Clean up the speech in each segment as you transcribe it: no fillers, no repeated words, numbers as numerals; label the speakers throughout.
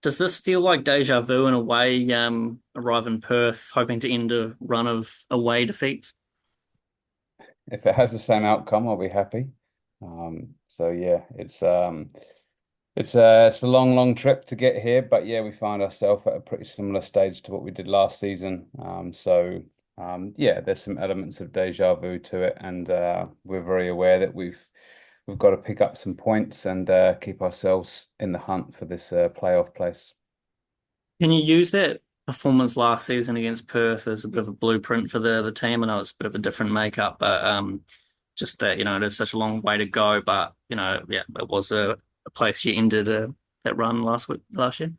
Speaker 1: Does this feel like deja vu in a way, arrive in Perth, hoping to end a run of away defeats?
Speaker 2: If it has the same outcome, I'll be happy. So yeah, it's a long, long trip to get here, but yeah, we find ourselves at a pretty similar stage to what we did last season. Yeah, there's some elements of deja vu to it, and we're very aware that we've got to pick up some points and keep ourselves in the hunt for this playoff place.
Speaker 1: Can you use that performance last season against Perth as a bit of a blueprint for the team? I know it's a bit of a different makeup, but just that, it is such a long way to go. But, yeah, it was a place you ended that run last year.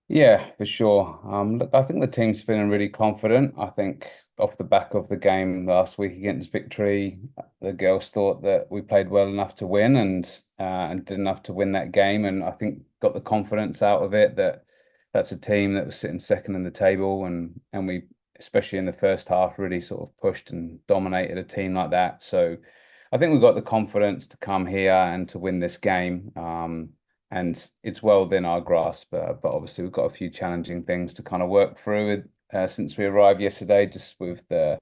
Speaker 2: Yeah, for sure. Look, I think the team's feeling really confident. I think off the back of the game last week against Victory, the girls thought that we played well enough to win and did enough to win that game, and I think got the confidence out of it that that's a team that was sitting second in the table, and we, especially in the first half, really sort of pushed and dominated a team like that. So I think we got the confidence to come here and to win this game. And it's well within our grasp. But obviously, we've got a few challenging things to kind of work through since we arrived yesterday, just with the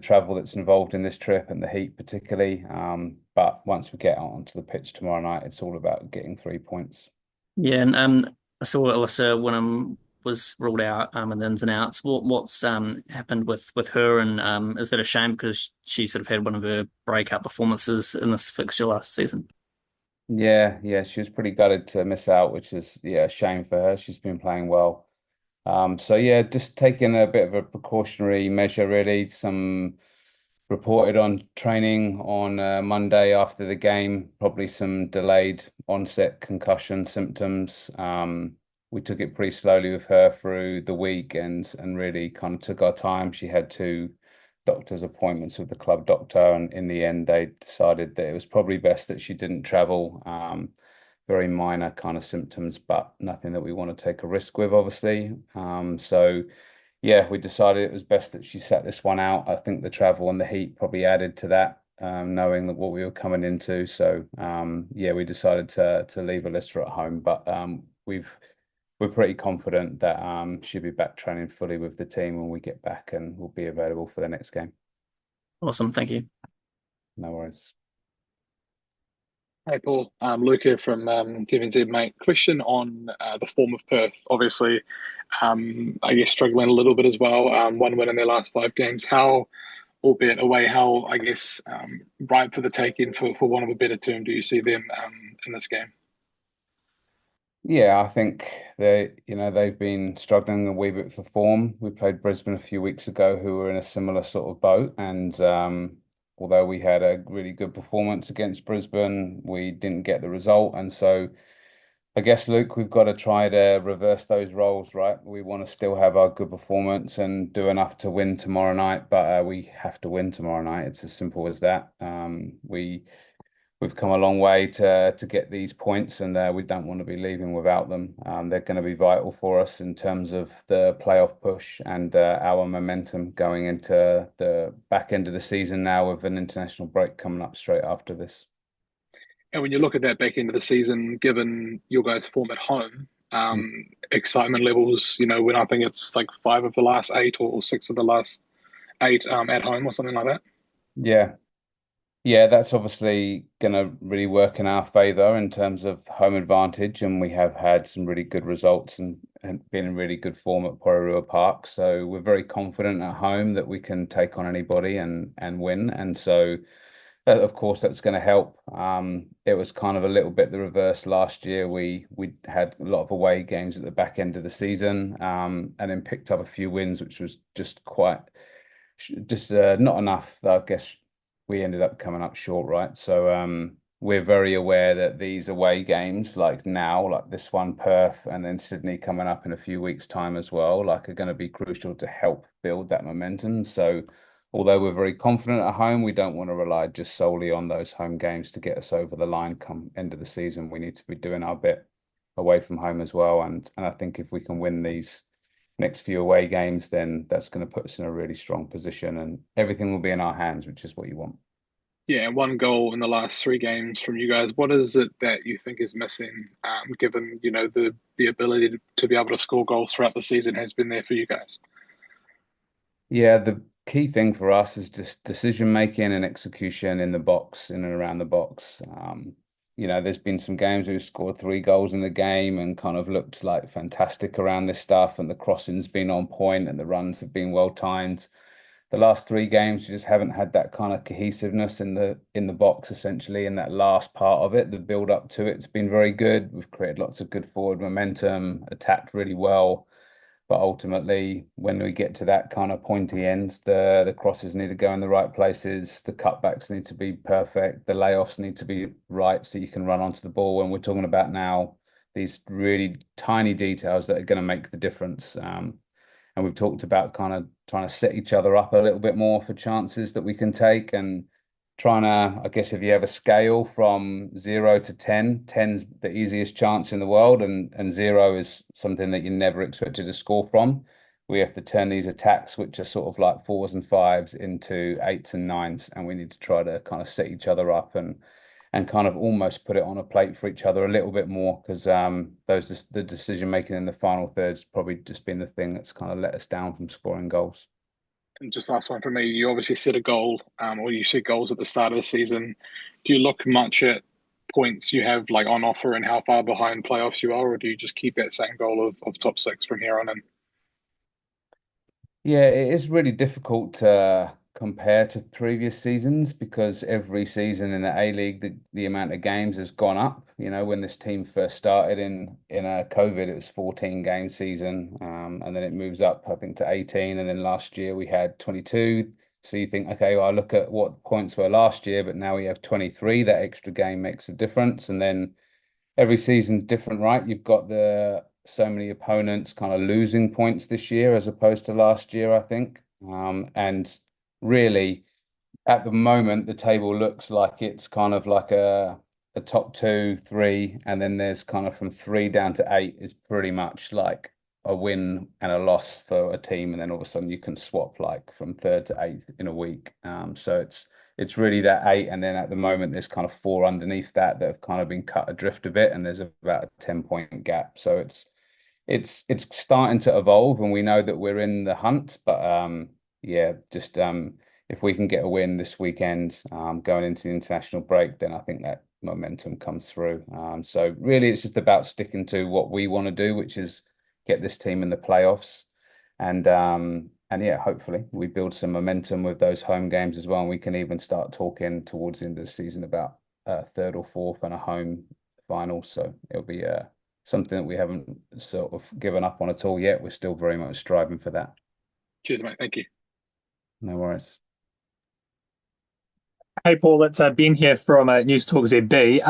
Speaker 2: travel that's involved in this trip and the heat particularly. But once we get out onto the pitch tomorrow night, it's all about getting 3 points.
Speaker 1: Yeah, and I saw Alyssa Winham was ruled out in the ins and outs. What's happened with her, and is that a shame because she sort of had one of her breakout performances in this fixture last season?
Speaker 2: Yeah, yeah, she was pretty gutted to miss out, which is yeah, a shame for her. She's been playing well. So yeah, just taking a bit of a precautionary measure, really. Some reported on training on Monday after the game, probably some delayed onset concussion symptoms. We took it pretty slowly with her through the week and really kind of took our time. She had two doctor's appointments with the club doctor, and in the end, they decided that it was probably best that she didn't travel. Very minor kind of symptoms, but nothing that we want to take a risk with, obviously. So yeah, we decided it was best that she sat this one out. I think the travel and the heat probably added to that, knowing that what we were coming into. So yeah, we decided to leave Alyssa at home, but we're pretty confident that she'll be back training fully with the team when we get back and will be available for the next game.
Speaker 1: Awesome, thank you.
Speaker 2: No worries.
Speaker 3: Hey Paul, Luke here from TVNZ, mate. Question on the form of Perth. Obviously, I guess struggling a little bit as well. One win in their last five games. How, albeit away, how I guess ripe for the taking, for want of a better term, do you see them in this game?
Speaker 2: Yeah, I think they've been struggling a wee bit for form. We played Brisbane a few weeks ago, who were in a similar sort of boat, and although we had a really good performance against Brisbane, we didn't get the result, and so I guess Luke, we've got to try to reverse those roles, right? We want to still have our good performance and do enough to win tomorrow night, but we have to win tomorrow night. It's as simple as that. We've come a long way to get these points, and we don't want to be leaving without them. They're going to be vital for us in terms of the playoff push and our momentum going into the back end of the season now with an international break coming up straight after this.
Speaker 3: And when you look at that back end of the season, given your guys' form at home, excitement levels, when I think it's like five of the last eight or six of the last eight at home or something like that.
Speaker 2: Yeah, yeah, that's obviously going to really work in our favour in terms of home advantage, and we have had some really good results and been in really good form at Porirua Park. So we're very confident at home that we can take on anybody and win. And so that, of course, that's going to help. It was kind of a little bit the reverse last year. We had a lot of away games at the back end of the season, and then picked up a few wins, which was just quite just not enough. I guess we ended up coming up short, right? So we're very aware that these away games, like now, like this one, Perth, and then Sydney coming up in a few weeks' time as well, like are going to be crucial to help build that momentum. So although we're very confident at home, we don't want to rely just solely on those home games to get us over the line come end of the season. We need to be doing our bit away from home as well. And I think if we can win these next few away games, then that's going to put us in a really strong position and everything will be in our hands, which is what you want.
Speaker 3: Yeah, and one goal in the last three games from you guys. What is it that you think is missing, given the ability to be able to score goals throughout the season has been there for you guys?
Speaker 2: Yeah, the key thing for us is just decision making and execution in the box, in and around the box. There's been some games we've scored 3 goals in the game and kind of looked like fantastic around this stuff, and the crossing's been on point and the runs have been well timed. The last 3 games, we just haven't had that kind of cohesiveness in the box, essentially, in that last part of it. The build up to it's been very good. We've created lots of good forward momentum, attacked really well. But ultimately, when we get to that kind of pointy end, the crosses need to go in the right places, the cutbacks need to be perfect, the layoffs need to be right so you can run onto the ball. When we're talking about now these really tiny details that are going to make the difference. And we've talked about kind of trying to set each other up a little bit more for chances that we can take, and trying to, I guess, if you have a scale from 0 to 10, 10's the easiest chance in the world, and 0 is something that you never expected to score from. We have to turn these attacks, which are sort of like 4s and 5s, into 8s and 9s, and we need to try to kind of set each other up and kind of almost put it on a plate for each other a little bit more, because the decision making in the final third's probably just been the thing that's kind of let us down from scoring goals.
Speaker 3: And just last one from me. You obviously set a goal, or you set goals at the start of the season. Do you look much at points you have like on offer and how far behind playoffs you are, or do you just keep that same goal of top six from here on in?
Speaker 2: Yeah, it is really difficult to compare to previous seasons, because every season in the A-League, the amount of games has gone up. When this team first started in a COVID, it was 14 game season, and then it moves up, I think, to 18, and then last year we had 22. So you think, okay, well, I look at what points were last year, but now we have 23. That extra game makes a difference, and then every season's different, right? You've got the so many opponents kind of losing points this year as opposed to last year, I think. And really, at the moment, the table looks like it's kind of like a top 2, 3, and then there's kind of from 3 down to 8 is pretty much like a win and a loss for a team, and then all of a sudden you can swap like from third to eighth in a week. So it's really that 8, and then at the moment there's kind of 4 underneath that have kind of been cut adrift a bit, and there's about a 10 point gap. So it's starting to evolve, and we know that we're in the hunt. But yeah, just if we can get a win this weekend, going into the international break, then I think that momentum comes through. So really, it's just about sticking to what we want to do, which is get this team in the playoffs, and yeah, hopefully we build some momentum with those home games as well, and we can even start talking towards the end of the season about third or fourth and a home final. So it'll be something that we haven't sort of given up on at all yet. We're still very much striving for that.
Speaker 3: Cheers, mate. Thank you.
Speaker 2: No worries.
Speaker 4: Hey Paul, it's Ben here from News Talk ZB.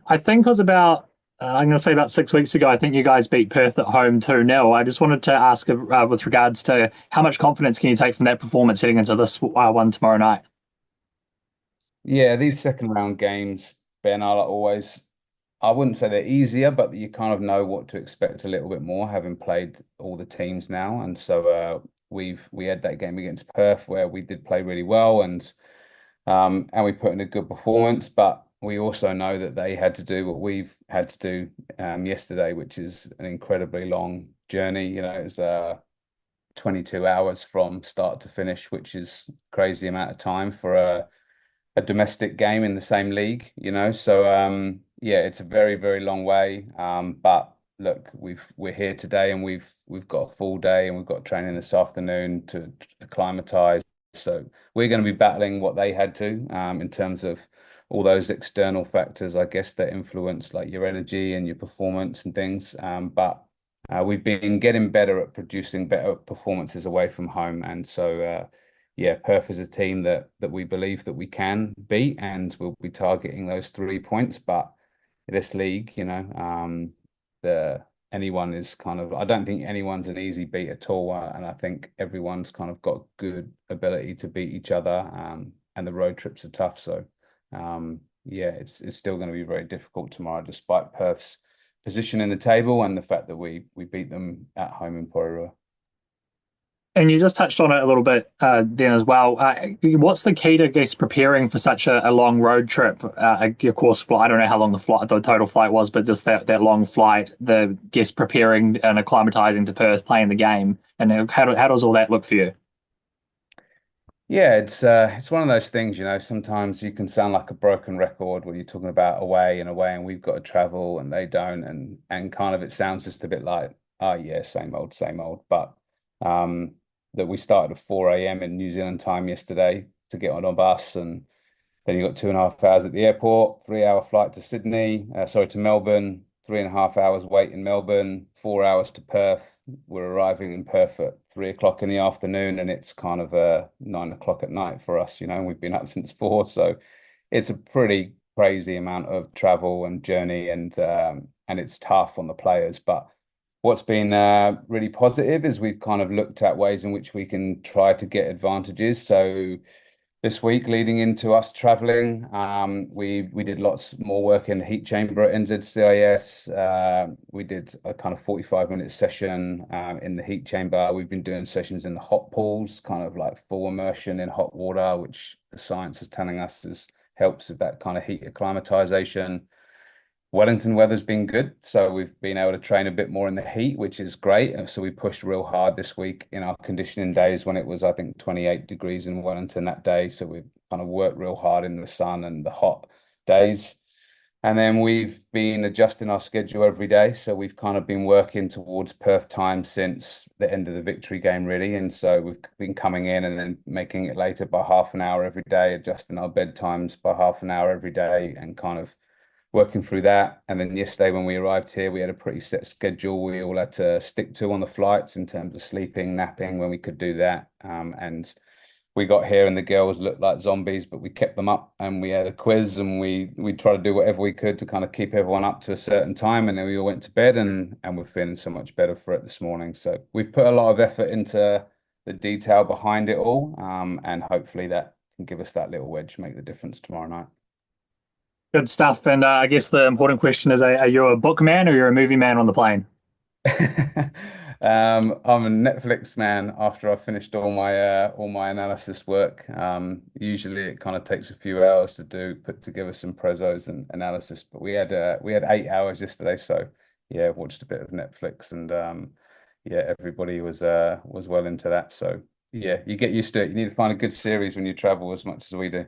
Speaker 4: I think it was about, I'm going to say about 6 weeks ago, I think you guys beat Perth at home 2-0. I just wanted to ask with regards to how much confidence can you take from that performance heading into this one tomorrow night?
Speaker 2: Yeah, these second round games, Ben, are like always, I wouldn't say they're easier, but you kind of know what to expect a little bit more, having played all the teams now. And so we had that game against Perth where we did play really well, and we put in a good performance, but we also know that they had to do what we've had to do yesterday, which is an incredibly long journey. It's 22 hours from start to finish, which is crazy amount of time for a domestic game in the same league. So yeah, it's a very, very long way. But look, we're here today, and we've got a full day, and we've got training this afternoon to acclimatize. So we're going to be battling what they had to, in terms of all those external factors, I guess, that influence like your energy and your performance and things. But we've been getting better at producing better performances away from home, and so yeah, Perth is a team that we believe that we can beat, and we'll be targeting those 3 points. But this league, the anyone is kind of, I don't think anyone's an easy beat at all, and I think everyone's kind of got good ability to beat each other, and the road trips are tough. So yeah, it's still going to be very difficult tomorrow, despite Perth's position in the table and the fact that we beat them at home in Porirua.
Speaker 4: And you just touched on it a little bit then as well. What's the key to, I guess, preparing for such a long road trip? Of course, I don't know how long the total flight was, but just that long flight, the guests preparing and acclimatizing to Perth, playing the game, and how does all that look for you?
Speaker 2: Yeah, it's one of those things, sometimes you can sound like a broken record when you're talking about away, and we've got to travel and they don't, and kind of it sounds just a bit like, oh yeah, same old, same old. But um that we started at 4 a.m. in New Zealand time yesterday to get on a bus, and then you got 2.5 hours at the airport, 3 hour flight to Sydney, sorry, to Melbourne, 3.5 hours wait in Melbourne, 4 hours to Perth. We're arriving in Perth at 3 o'clock in the afternoon, and it's kind of 9 o'clock at night for us, and we've been up since four. So it's a pretty crazy amount of travel and journey, and it's tough on the players. But what's been really positive is we've kind of looked at ways in which we can try to get advantages. So this week leading into us traveling. We did lots more work in the heat chamber at NZCIS. We did a kind of 45-minute session in the heat chamber. We've been doing sessions in the hot pools, kind of like full immersion in hot water, which the science is telling us helps with that kind of heat acclimatization. Wellington weather's been good, so we've been able to train a bit more in the heat, which is great. And so we pushed real hard this week in our conditioning days when it was, I think, 28 degrees in Wellington that day. So we kind of worked real hard in the sun and the hot days. And then we've been adjusting our schedule every day. So we've kind of been working towards Perth time since the end of the victory game, really. And so we've been coming in and then making it later by half an hour every day, adjusting our bedtimes by half an hour every day, and kind of working through that. And then yesterday, when we arrived here, we had a pretty set schedule we all had to stick to on the flights in terms of sleeping, napping when we could do that. And we got here and the girls looked like zombies, but we kept them up and we had a quiz, and we tried to do whatever we could to kind of keep everyone up to a certain time. And then we all went to bed, and we're feeling so much better for it this morning. So we've put a lot of effort into the detail behind it all. And hopefully that can give us that little wedge, make the difference tomorrow night.
Speaker 4: Good stuff. And I guess the important question is: are you a book man or you're a movie man on the plane?
Speaker 2: I'm a Netflix man after I've finished all my analysis work. Usually it kind of takes a few hours to put together some prezos and analysis, but we had 8 hours yesterday, so yeah, watched a bit of Netflix, and yeah, everybody was well into that. So yeah, you get used to it. You need to find a good series when you travel as much as we do.